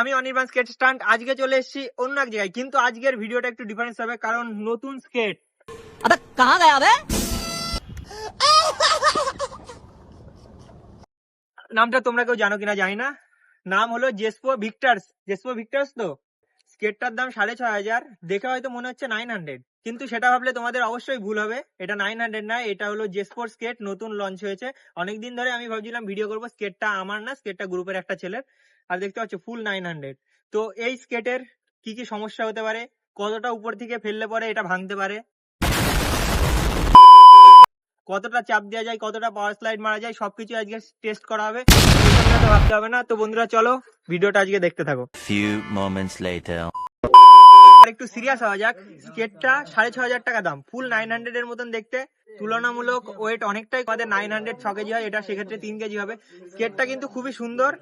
আমি অনির্বাণ স্কেট স্টান্ট আজকে চলে এসেছি অন্য এক জায়গায়, কিন্তু আজকের ভিডিওটা একটু ডিফারেন্স হবে কারণ নতুন স্কেট। अबे कहाँ गया बे? নামটা তোমরা কেউ জানো কিনা জানি না। নাম হলো জেসপো ভিক্টার্স। জেসপো ভিক্টার্স তো স্কেটটার দাম 6,500। দেখে হয়তো মনে হচ্ছে 900, কিন্তু সেটা ভাবলে তোমাদের অবশ্যই ভুল হবে। এটা 900 নয়, এটা হলো জেসপোর স্কেট, নতুন লঞ্চ হয়েছে। অনেকদিন ধরে আমি ভাবছিলাম ভিডিও করবো, স্কেটটা আমার না, স্কেটটা গ্রুপের একটা ছেলের। আর দেখতে পাচ্ছ ফুল 900। তো এই স্কেটের কি কি সমস্যা হতে পারে, কতটা উপর থেকে ফেললে পরে এটা ভাঙতে পারে, কতটা চাপ দেওয়া যায়, কতটা পাওয়ার স্লাইড মারা যায়, সবকিছু আজকে টেস্ট করা হবে। ভাবতে হবে না। তো বন্ধুরা চলো ভিডিওটা আজকে দেখতে থাকো। Few moments later. আর একটু সিরিয়াস হওয়া যাক। স্কেটটা 6,500 টাকা দাম, ফুল 900 এর মতন দেখতে। তুলনামূলক ওয়েট অনেকটাই, আমাদের 900 6 কেজি হয়, এটা সেক্ষেত্রে 3 কেজি হবে। স্কেটটা কিন্তু খুবই সুন্দর,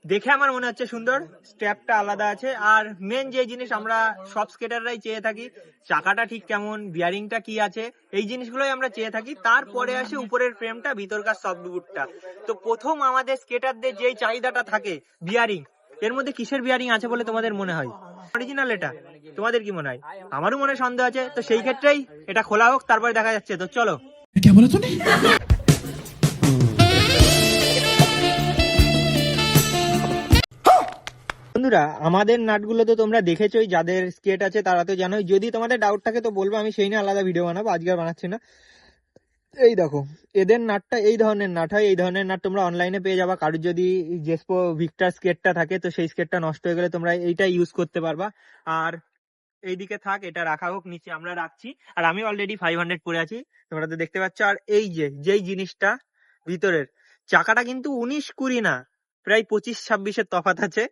দেখে আমার মনে হচ্ছে সুন্দর। স্ট্র্যাপটা আলাদা আছে, আর মেন যে জিনিস আমরা সব স্কেটাররাই চেয়ে থাকি, চাকাটা ঠিক কেমন, বিয়ারিংটা কি আছে, এই জিনিসগুলোই আমরা চেয়ে থাকি। তারপরে আসে উপরের ফ্রেমটা, ভিতরকার সফট বুটটা। তো প্রথম আমাদের স্কেটারদের যেই চাহিদাটা থাকে বিয়ারিং, এর মধ্যে কিসের বিয়ারিং আছে বলে তোমাদের মনে হয়? অরিজিনাল এটা? তোমাদের কি মনে হয়? আমারও মনে সন্দেহ আছে। তো সেই ক্ষেত্রেই এটা খোলা হোক, তারপরে দেখা যাচ্ছে। তো চলো। বন্ধুরা, আমাদের নাটগুলো তো তোমরা দেখেছোই, যাদের স্কেট আছে তারা তো জানোই। যদি তোমাদের ডাউট থাকে তো বলবো, আমি সেই নিয়ে আলাদা ভিডিও বানাবো, আজকে আর বানাচ্ছি না। এই দেখো, এদের নাটটা এই ধরনের নাট হয়। এই ধরনের নাট তোমরা অনলাইনে পেয়ে যাবা। কারোর যদি জেসপো ভিক্টার স্কেটটা থাকে, তো সেই স্কেটটা নষ্ট হয়ে গেলে তোমরা এইটা ইউজ করতে পারবা। আর এইদিকে থাক, এটা রাখা হোক, নিচে আমরা রাখছি। আর আমি অলরেডি 500 পরে আছি, তোমরা তো দেখতে পাচ্ছ। আর এই যেই জিনিসটা ভিতরের, চাকাটা কিন্তু 19-20 না, প্রায় 25-26-এর তফাৎ আছে।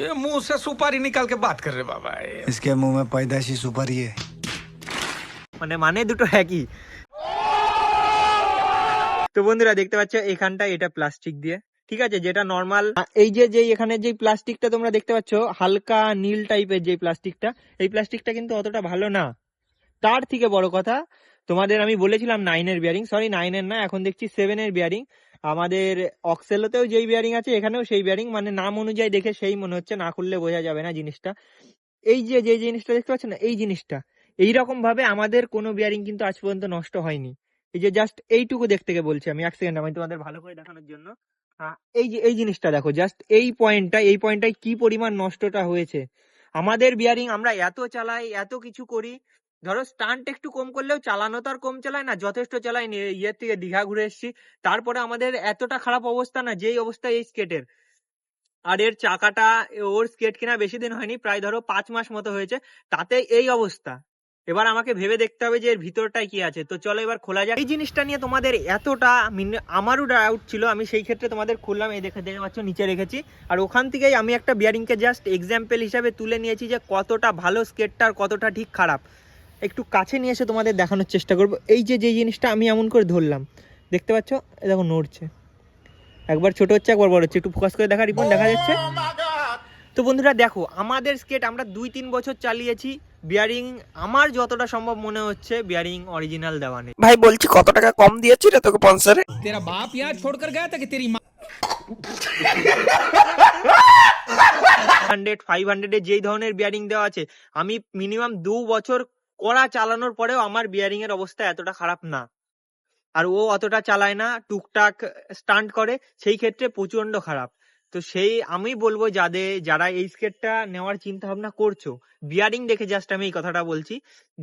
ये मुंह से सुपारी निकाल के बात कर रहे बाबा। इसके मुंह में पैदाइशी सुपारी है। মানে দুটো একই। তো বন্ধুরা দেখতে পাচ্ছ এখানটা এটা প্লাস্টিক দিয়ে, ঠিক আছে, যেটা নরমাল। এই যে এখানে যে প্লাস্টিকটা তোমরা দেখতে পাচ্ছ হালকা নীল টাইপের যে প্লাস্টিকটা, এই প্লাস্টিকটা কিন্তু অতটা ভালো না। তার থেকে বড় কথা, তোমাদের আমি বলেছিলাম 9 এর বিয়ারিং, সরি 9 এর না, এখন দেখছি 7 এর বিয়ারিং। আমাদের অক্সেলোতেও যেই বিয়ারিং আছে, এখানেও সেই বিয়ারিং। মানে নাম অনুযায়ী দেখে সেই মনে হচ্ছে, না খুললে বোঝা যাবে না জিনিসটা। এই যে জিনিসটা দেখতে পাচ্ছ না, এই জিনিসটা এইরকম ভাবে আমাদের কোনো বিয়ারিং কিন্তু আজ পর্যন্ত নষ্ট হয়নি। এই যে জাস্ট এইটুকু দেখতে গিয়ে বলছি আমি, 1 সেকেন্ড, আমি তোমাদের ভালো করে দেখানোর জন্য। এই জিনিসটা দেখো, জাস্ট এই পয়েন্টটাই কি পরিমাণ নষ্টটা হয়েছে। আমাদের বিয়ারিং আমরা এত চালাই, এত কিছু করি, ধরো স্টান্ট একটু কম করলেও চালানো তো আর কম চালায় না, যথেষ্ট চালাই। ইয়ের থেকে দীঘা ঘুরে এসেছি, তারপরে আমাদের এতটা খারাপ অবস্থা না যেই অবস্থা এই স্কেটের। আর এর চাকাটা, ওর স্কেট কিনা বেশি দিন হয়নি, প্রায় ধরো 5 মাস মতো হয়েছে, তাতে এই অবস্থা। এবার আমাকে ভেবে দেখতে হবে যে এর ভিতরটাই কি আছে। তো চলো এবার খোলা যাক। এই জিনিসটা নিয়ে তোমাদের এতটা, আমারও ডাউট ছিল, আমি সেই ক্ষেত্রে তোমাদের খুললাম। এই দেখতে পাচ্ছ নিচে রেখেছি, আর ওখান থেকেই আমি একটা বিয়ারিংকে জাস্ট এক্সাম্পল হিসাবে তুলে নিয়েছি যে কতটা ভালো স্কেটটা আর কতটা ঠিক খারাপ। একটু কাছে নিয়ে এসে তোমাদের দেখানোর চেষ্টা করবো। এই যে জিনিসটা আমি এমন করে ধরলাম, দেখতে পাচ্ছ, দেখো নড়ছে, একবার ছোট হচ্ছে একবার বড় হচ্ছে। একটু ফোকাস করে দেখা, রিপন দেখা যাচ্ছে? তো বন্ধুরা দেখো, আমাদের স্কেট আমরা 2-3 বছর চালিয়েছি, বিয়ারিং আমার যতটা সম্ভব মনে হচ্ছে বিয়ারিং অরিজিনাল দেওয়া নেই। ভাই বলছি কত টাকা কম দিয়েছি রে তোকে স্পন্সরে? तेरा बाप यहाँ छोड़कर गया था कि तेरी माँ? 500 এ যেই ধরনের বিয়ারিং দেওয়া আছে, আমি মিনিমাম 2 বছর কড়া চালানোর পরেও আমার বিয়ারিং এর অবস্থা এতটা খারাপ না। আর ও অতটা চালায় না, টুকটাক স্টান্ট করে, সেই ক্ষেত্রে প্রচন্ড খারাপ। তো সেই আমি বলবো যারা এই স্কেটটা নেওয়ার চিন্তা ভাবনা করছো, বিয়ারিং দেখে জাস্ট আমি এই কথাটা বলছি,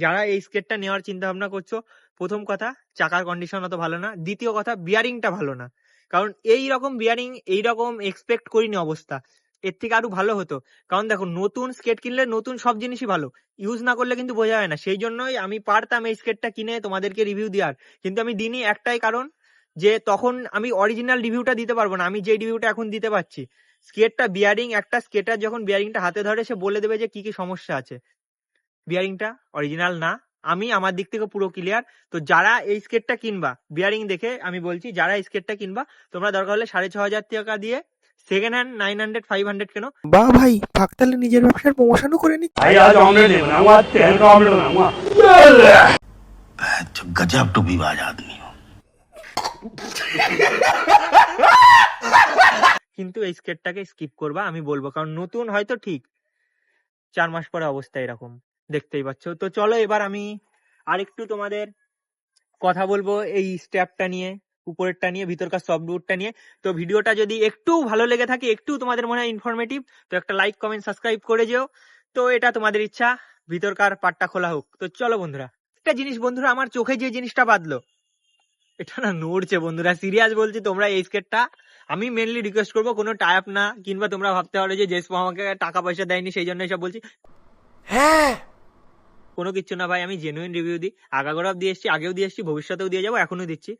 যারা এই স্কেটটা নেওয়ার চিন্তা ভাবনা করছো, প্রথম কথা চাকার কন্ডিশন অত ভালো না, দ্বিতীয় কথা বিয়ারিংটা ভালো না। কারণ এই রকম বিয়ারিং, এইরকম এক্সপেক্ট করিনি অবস্থা, এর থেকে আরো ভালো হতো। কারণ দেখো, নতুন স্কেট কিনলে নতুন সব জিনিসই ভালো, ইউজ না করলে কিন্তু বোঝা যায় না। সেই জন্যই আমি পারতাম এই স্কেটটা কিনে তোমাদেরকে রিভিউ দেওয়ার, কিন্তু আমি দিইনি একটাই কারণ, যে তখন আমি অরিজিনাল রিভিউটা দিতে পারবো না। আমি যে রিভিউটা এখন দিতে পারছি, স্কেটটা বিয়ারিং, একটা স্কেটার যখন বিয়ারিংটা হাতে ধরে সে বলে দেবে যে কি কি সমস্যা আছে। বিয়ারিংটা অরিজিনাল না, আমি আমার দিক থেকে পুরো ক্লিয়ার। তো যারা এই স্কেটটা কিনবা, বিয়ারিং দেখে আমি বলছি, যারা এই স্কেটটা কিনবা, তোমরা দরকার হলে 6,500 টাকা দিয়ে সেকেন্ড হ্যান্ড 900-500 কেন। বাহ ভাই, ফাঁক তাহলে নিজের ব্যবসার প্রমোশনও করে নি। गजब टू विवाद आदमी हो। কিন্তু এই স্কেটটাকে স্কিপ করবা, আমি বলবো, কারণ নতুন হয়তো ঠিক, 4 মাস পরে অবস্থা এরকম, দেখতেই পাচ্ছ। তো চলো এবার আমি আরেকটু তোমাদের কথা বলবো এই স্ট্র্যাপটা নিয়ে, উপরেরটা নিয়ে, ভিতরকার সফটউডটা নিয়ে। তো ভিডিওটা যদি একটু ভালো লেগে থাকে, একটু তোমাদের মনে হয় ইনফরমেটিভ, তো একটা লাইক কমেন্ট সাবস্ক্রাইব করে যেও। তো এটা তোমাদের ইচ্ছা, ভিতরকার পার্টটা খোলা হোক। তো চলো বন্ধুরা, একটা জিনিস বন্ধুরা, আমার চোখে যে জিনিসটা বাঁধলো, এটা না নড়ছে বন্ধুরা, সিরিয়াস বলছি। তোমরা এই স্কেটটা, আমি মেনলি রিকোয়েস্ট করবো কোনো টাইপ না, কিংবা তোমরা ভাবতে পারো যে জেসপো আমাকে টাকা পয়সা দেয়নি সেই জন্য এসব বলছি, হ্যাঁ, কোনো কিচ্ছু না ভাই, আমি জেনুইন রিভিউ দিই, আগাগোড়া দিয়ে এসছি, আগেও দিয়ে এসছি, ভবিষ্যতেও দিয়ে যাবো, এখনো দিচ্ছি।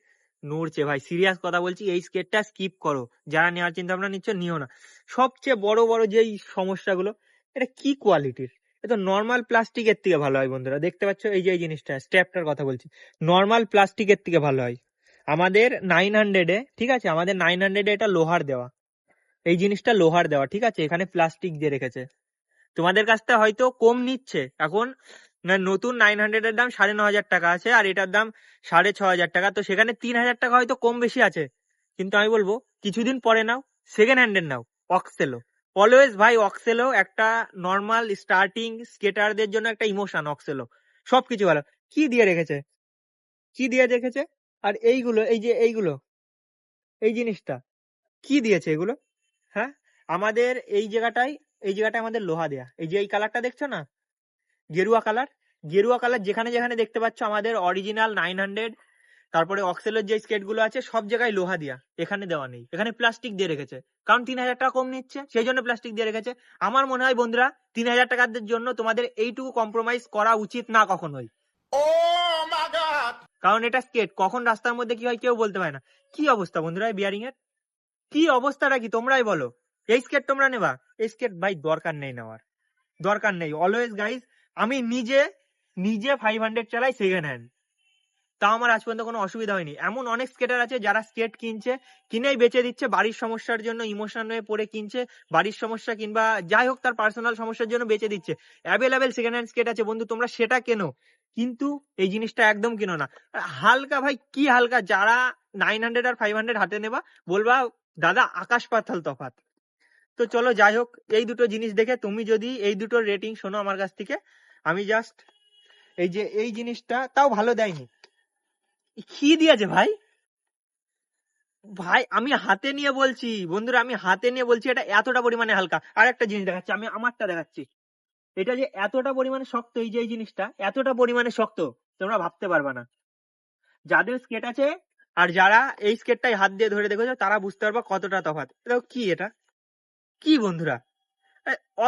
নড়ছে ভাই, সিরিয়াস কথা বলছি, এই স্কেটটা স্কিপ করো, যারা নেওয়ার চিন্তা ভাবনা নিচ্ছ নিও না। সবচেয়ে বড় বড় যেই সমস্যাগুলো, এটা কি কোয়ালিটির, এটা নর্মাল প্লাস্টিকের থেকে ভালো হয় বন্ধুরা, দেখতে পাচ্ছ এই যে এই জিনিসটা, স্ট্র্যাপটার কথা বলছি, নর্মাল প্লাস্টিকের থেকে ভালো হয়। আমাদের 900-এ, ঠিক আছে, আমাদের 900-এ এটা লোহার দেওয়া, এই জিনিসটা লোহার দেওয়া, ঠিক আছে, এখানে প্লাস্টিক দিয়ে রেখেছে। তোমাদের কাছ থেকে হয়তো কম নিচ্ছে এখন, না নতুন 900-এর দাম 9,500 টাকা আছে, আর এটার দাম 6,500 টাকা, তো সেখানে 3,000 টাকা হয়তো কম বেশি আছে। কিন্তু আমি বলবো কিছুদিন পরে নাও, সেকেন্ড হ্যান্ডের নাও, অক্সেলো। অলওয়েজ ভাই, অক্সেলো একটা নর্মাল স্টার্টিং স্কেটারদের জন্য একটা ইমোশন, অক্সেলো সবকিছু ভালো। কি দিয়ে রেখেছে, কি দিয়ে রেখেছে, আর এইগুলো, এই যে এইগুলো, এই জিনিসটা কি দিয়েছে এগুলো, হ্যাঁ, আমাদের এই জায়গাটায়, এই জায়গাটায় আমাদের লোহা দেয়া, এই যে এই কালারটা দেখছো না, গেরুয়া কালার, গেরুয়া কালার যেখানে যেখানে দেখতে পাচ্ছ আমাদের অরিজিনাল 900, তারপরে অক্সেলের যে স্কেট গুলো আছে সব জায়গায় লোহা দিয়া, এখানে দেওয়া নেই, এখানে প্লাস্টিক দিয়ে রেখেছে, কারণ 3,000 টাকা কম নিচ্ছে সেই জন্য প্লাস্টিক দিয়ে রেখেছে। আমার মনে হয় বন্ধুরা, 3,000 টাকার জন্য তোমাদের এইটুকু কম্প্রোমাইজ করা উচিত না কখনোই, কারণ এটা স্কেট, কখন রাস্তার মধ্যে কি হয় কেউ বলতে পারে না। কি অবস্থা বন্ধুরা এই বিয়ারিং এর, কি অবস্থাটা কি তোমরাই বলো, এই স্কেট তোমরা নেবা? এই স্কেট ভাই দরকার নেই নেওয়ার, দরকার নেই। অলওয়েজ গাইজ, আমি নিজে নিজে 500 চালাই সেকেন্ড হ্যান্ড, তাও আমার আজ পর্যন্ত কোনো অসুবিধা হয়নি। এমন অনেক স্কেটার আছে যারা স্কেট কিনছে, কিনেই বেচে দিচ্ছে, বাড়ির সমস্যার জন্য ইমোশন হয়ে পড়ে কিনছে, বাড়ির সমস্যা কিংবা যাই হোক তার পার্সোনাল সমস্যার জন্য বেচে দিচ্ছে। অ্যাভেলেবেল সেকেন্ড হ্যান্ড স্কেট আছে বন্ধু, তোমরা সেটা কেনো, কিন্তু এই জিনিসটা একদম কিনো না। হালকা ভাই, কি হালকা, যারা 900 আর 500 হাতে নেবা, বলবা দাদা আকাশ পাতাল তফাৎ। তো চলো যাই হোক, এই দুটো জিনিস দেখে তুমি যদি এই দুটোর রেটিং শোনো আমার কাছ থেকে, আমি জাস্ট এই যে এই জিনিসটা তাও ভালো দেয়নি, কি দিয়েছে ভাই, ভাই আমি হাতে নিয়ে বলছি বন্ধুরা, আমি হাতে নিয়ে বলছি এটা এতটা পরিমাণে হালকা। আর একটা জিনিস দেখাচ্ছি, আমি আমারটা দেখাচ্ছি, এটা যে এতটা পরিমাণে শক্ত, এই যে এই জিনিসটা এতটা পরিমাণে শক্ত, তোমরা ভাবতে পারবা না। যাদের স্কেট আছে আর যারা এই স্কেটটাই হাত দিয়ে ধরে দেখেছো, তারা বুঝতে পারবা কতটা তফাৎ। এটা কি, এটা কি বন্ধুরা,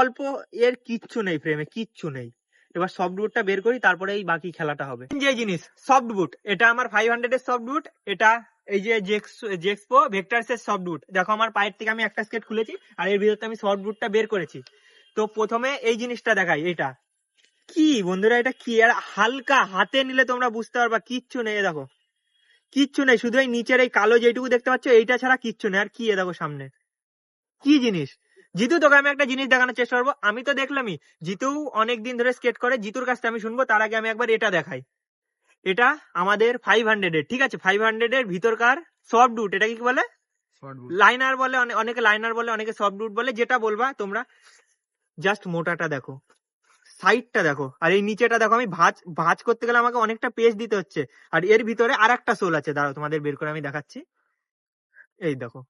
অল্প, এর কিচ্ছু নেই, ফ্রেমে কিচ্ছু নেই। এবার সফট বুটটা বের করি, তারপরে এই বাকি খেলাটা হবে। যে জিনিস সফট বুট, এটা আমার 500 এর সফট বুট, এটা এই যে জেক্সপো ভেক্টরস এর সফট বুট। দেখো আমার পায়ের থেকে আমি একটা স্কেট খুলেছি, আর এর ভিতরে আমি সফট বুটটা বের করেছি। তো প্রথমে এই জিনিসটা দেখাই, এটা কি বন্ধুরা, এটা কি, আর হালকা, হাতে নিলে তোমরা বুঝতে পারবা কিচ্ছু নেই। দেখো কিচ্ছু নেই, শুধু এই নিচের এই কালো যেটুকু দেখতে পাচ্ছ এইটা ছাড়া কিচ্ছু নেই। আর কি দেখো সামনে, কি জিনিস। জিতু, তোকে আমি একটা জিনিস দেখানোর চেষ্টা করবো, আমি তো দেখলামই, জিতু অনেকদিন ধরে স্কেট করে, জিতুর কাছ থেকে আমি শুনবো, তার আগে আমি একবার এটা দেখাই। এটা আমাদের 500 এর, ঠিক আছে, 500 এর ভিতরকার সফট বুট, এটা কি বলে, লাইনার বলে, অনেকে লাইনার বলে, অনেকে সফট বুট বলে, যেটা বলবা তোমরা। জাস্ট মোটাটা দেখো, সাইডটা দেখো, আর এই নিচেটা দেখো। আমি ভাঁজ ভাঁজ করতে গেলে আমাকে অনেকটা পেজ দিতে হচ্ছে। আর এর ভিতরে আর একটা সোল আছে, দাঁড়াও তোমাদের বের করে আমি দেখাচ্ছি। এই দেখো,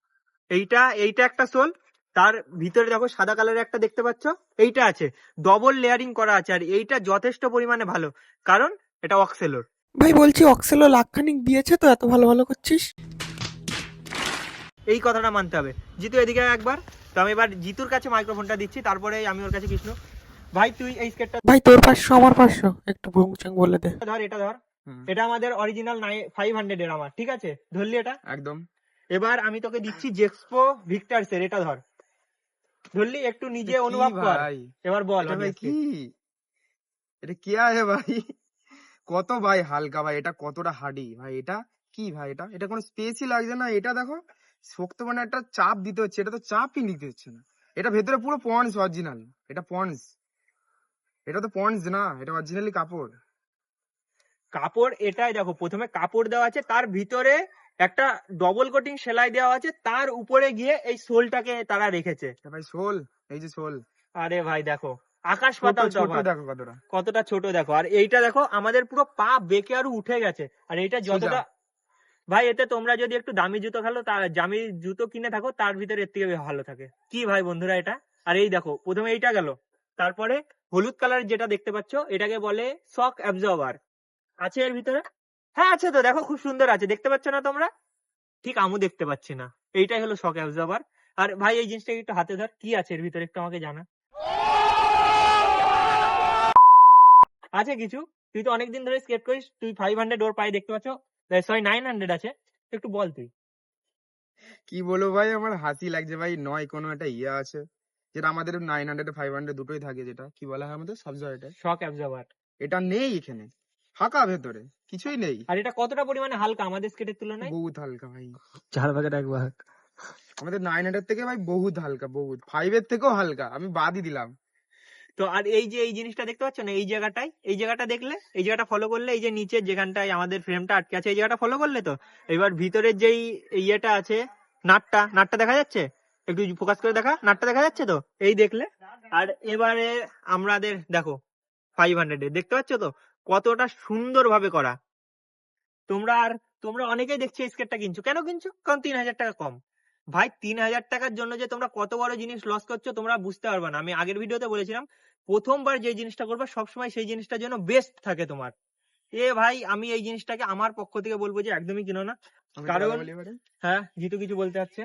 এইটা এইটা একটা সোল, তার ভিতরে দেখো সাদা কালারের একটা দেখতে পাচ্ছ, এইটা আছে, ডবল লেয়ারিং করা আছে। আর এইটা যথেষ্ট পরিমাণে ভালো, কারণ এটা অক্সেলোর। ভাই বলছি অক্সেলো লাখখানিক দিয়েছে তো এত ভালো ভালো করছিস। এই কথাটা মানতে হবে। জিতু এদিকে একবার, তো আমি এবার জিতুর কাছে মাইক্রোফোনটা দিচ্ছি, তারপরে আমি ওর কাছে কৃষ্ণ। ভাই তুই এই স্কেটটা ভাই তোর 500 আমার 500 একটু ভুংচাং বলে দে। ধর, এটা ধর, এটা আমাদের অরিজিনাল 500 এর আমার, ঠিক আছে, ধরলি এটা একদম। এবার আমি তোকে দিচ্ছি জেক্সপো ভিক্টরস এর, এটা ধর, ধরলি, একটু নিজে কি অনুভব কর, ভাই, এবার বল এটা ভাই audience কে। কি, এটা কি আছে ভাই, কত ভাই হালকা ভাই, এটা কতটা হার্ডি ভাই, এটা কি ভাই, এটা এটা কোনো স্পেসই লাগছে না। এটা দেখো শক্ত, মানে একটা চাপ দিতে হচ্ছে, এটা তো চাপই নিতে হচ্ছে না। এটা ভেতরে পুরো পন্স অরিজিনাল, এটা পন্স, এটা তো পন্স না, এটা অরিজিনালি কাপড়। কাপড় এটাই দেখো, প্রথমে কাপড় দেওয়া আছে, তার ভিতরে একটা ডবল কোটিং সেলাই দেওয়া আছে, তার উপরে গিয়ে এই সোলটাকে তারা রেখেছে। ভাই শোল, এই যে শোল, আরে ভাই দেখো আকাশ ছোট পাতাল ছোট তফাৎ, দেখো কতটা কতটা ছোট দেখো। আর এইটা দেখো আমাদের পুরো পা বেঁকে আরো উঠে গেছে। আর এইটা যতটা সোজা। ভাই, এতে তোমরা যদি একটু দামি জুতো খেলো, তার দামি জুতো কিনে থাকো, তার ভিতরে এর থেকে ভালো থাকে কি ভাই বন্ধুরা এটা। আর এই দেখো প্রথমে এইটা গেল, তারপরে হলুদ কালার যেটা দেখতে পাচ্ছ এটাকে বলে শক অ্যাবজর্বার। আছে এর ভিতরে? হ্যাঁ আছে তো, দেখো খুব সুন্দর আছে, দেখতে পাচ্ছ না তোমরা? ঠিক আমু দেখতে পাচ্ছি না। এইটাই হলো শক অ্যাবজর্বার। আর ভাই এই জিনিসটাকে একটু হাতে ধর, কি আছে এর ভিতরে একটু আমাকে জানা। আছে কিছু? তুই তো অনেকদিন ধরে স্কেট করিস, তুই 500 ওর পায়ে দেখতে পাচ্ছ, সরি 900 আছে, একটু বল তুই। কি বলবো ভাই, আমার হাসি লাগছে ভাই। নয় কোনো একটা ইয়ে আছে যেটা আমাদের 900 500 দুটোই থাকে, যেটা কি বলা হয় আমাদের সাবজেক্টে, শক অ্যাবজর্বার। এটা নেই এখানে, ফাঁকা ভেতরে, কিছুই নেই। আর এটা কতটা পরিমাণে হালকা আমাদের স্কেটের তুলনায়? বহুত হালকা ভাই, 4 ভাগের 1 ভাগ। আমাদের 900 থেকে ভাই বহুত হালকা, বহুত 5 এর থেকেও হালকা, আমি বাদই দিলাম। তো আর এই যে এই জিনিসটা দেখতে পাচ্ছ না, এই জায়গাটায়, এই জায়গাটা দেখলে, এই জায়গাটা ফলো করলে, এই যে নিচের যেখানটায় আমাদের ফ্রেমটা আটকে আছে এই জায়গাটা ফলো করলে, তো এবার ভিতরের যেই ইয়েটা আছে, নাটটা দেখা যাচ্ছে, একটু ফোকাস করে দেখা, নাটটা দেখা যাচ্ছে তো, এই দেখলে। আর এবারে আমাদের দেখো 500 দেখতে পাচ্ছ তো কতটা সুন্দর ভাবে করা। তোমরা অনেকেই দেখছি এই স্কেটটা কিনছো, কেন কিনছো? কারণ 3000 টাকা কম। ভাই 3000 টাকার জন্য যে তোমরা কত বড় জিনিস লস করছো তোমরা বুঝতে পারবে না। আমি আগের ভিডিওতে বলেছিলাম, প্রথমবার যে জিনিসটা করবে সবসময় সেই জিনিসটার জন্য বেস্ট থাকে তোমার। ভাই আমি এই জিনিসটাকে আমার পক্ষ থেকে বলবো যে একদমই কিনো না। আমি কারণ কথা বলি এবারে? হ্যাঁ, জিতু কিছু বলতে চাচ্ছে।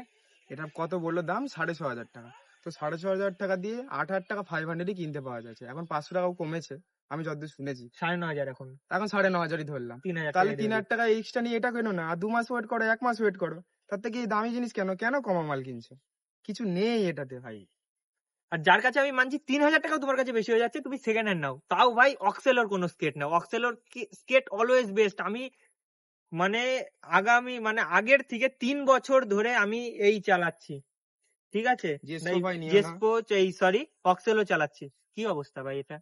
এটা কত বললো দাম? 6500 টাকা। তো 6500 টাকা দিয়ে 8000 টাকা 500 কিনতে পাওয়া যাচ্ছে। এখন 500 টাকাও কমেছে আমি যতদূর শুনেছি। 9500 এখন এখন 9500 ধরলাম। 3000 তাহলে টাকা 3000 টাকা এক্সট্রা নিয়ে এটা কেনো না, আর 2 মাস ওয়েট করো, 1 মাস ওয়েট করো। তার থেকে এই দামি জিনিস কেন কেন কমা মাল কিনছো? কিছু নেই এটাতে ভাই। আর যার কাছে আমি মানছি 3000 টাকাও তোমার কাছে বেশি হয়ে যাচ্ছে, তুমি সেকেন্ড হ্যান্ড নাও, তাও ভাই অক্সেলোর কোনো স্কেট নাও। অক্সেলোর স্কেট অলওয়েজ বেস্ট। আমি আগের থেকে 3 বছর ধরে আমি এই চালাচ্ছি, ঠিক আছে? জেসপো ভাই নিও না। জেসপো সরি অক্সেলো চালাচ্ছি। কি অবস্থা ভাই এটা?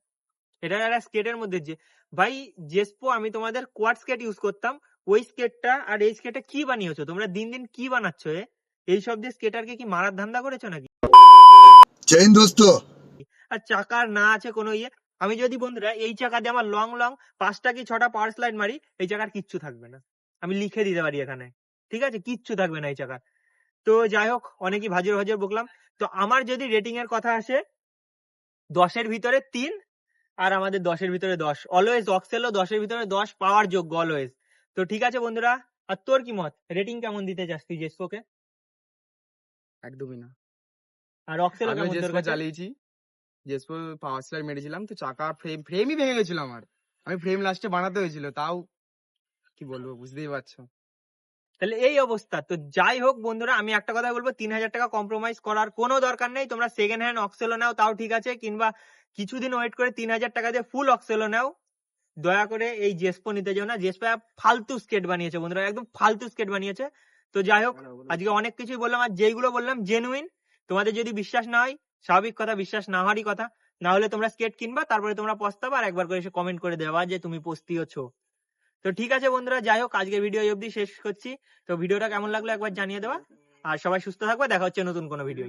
এটা একটা স্কেটের মধ্যে যে ভাই জেসপো, আমি তোমাদের কোয়াড স্কেট ইউজ করতাম, ওই স্কেটটা আর এই স্কেটে কি বানিয়েছো তোমরা? দিন দিন কি বানাচ্ছ? এই সব দিয়ে স্কেটারকে কি মারার ধান্দা করেছো নাকি? जय दोस्तों। আর চাকার না আছে কোনো ইয়ে। আমি যদি বন্ধুরা এই চাকা দিয়ে আমার লং 5টা কি 6টা পাওয়ার স্লাইড মারি, এই চাকার কিচ্ছু থাকবে না। আমি লিখে দিতে পারি এখানে, ঠিক আছে? কিচ্ছু থাকবে না এই চাকার। তো যাই হোক, অনেকই ভাজর বকলাম। তো আমার যদি রেটিং এর কথা আসে, 10 এর ভিতরে 3, আর আমাদের 10 এর ভিতরে 10। অলওয়েজ অক্সেলো 10 এর ভিতরে 10 পাওয়ার যোগ্য অলওয়েজ। তো ঠিক আছে বন্ধুরা, আর তোর কি মত? রেটিং কেমন দিতে চাস তুই জেসপোকে? একদমই না। আর অক্সেলো আমি কেমন তোর জেসপো কাছে? চালিয়েছি, জেসপো পাওয়ার স্লাইড মেরেছিলাম, তো চাকা ফ্রেমই ভেঙে গেছিল আমার। আমি ফ্রেম লাস্টে বানাতে হয়েছিল, তাও কি বলবো বুঝতেই পারছো। তাহলে এই অবস্থা। তো যাই হোক বন্ধুরা, আমি একটা কথা বলবো, 3000 টাকা কম্প্রোমাইজ করার কোনো দরকার নেই। তোমরা সেকেন্ড হ্যান্ড অক্সেলো নাও তাও ঠিক আছে, কিংবা কিছুদিন ওয়েট করে 3000 টাকা দিয়ে ফুল অক্সেলো নাও। দয়া করে এই জেসপো নিতে যাও না। জেসপো ফালতু স্কেট বানিয়েছে বন্ধুরা, একদম ফালতু স্কেট বানিয়েছে। তো যাই হোক, আজকে অনেক কিছুই বললাম, আর যেগুলো বললাম জেনুইন। তোমাদের যদি বিশ্বাস না হয়, স্বাভাবিক কথা, বিশ্বাস না হওয়ারই কথা। না হলে তোমরা স্কেট কিনবা, তারপরে তোমরা পস্তাবা, আর একবার করে এসে কমেন্ট করে দেওয়া যে তুমি পস্তিয়েছো। তো ঠিক আছে বন্ধুরা, যাই হোক আজকের ভিডিও এই অবধি শেষ করছি। তো ভিডিওটা কেমন লাগলো একবার জানিয়ে দেওয়া, আর সবাই সুস্থ থাকবে। দেখা হচ্ছে নতুন কোনো ভিডিও।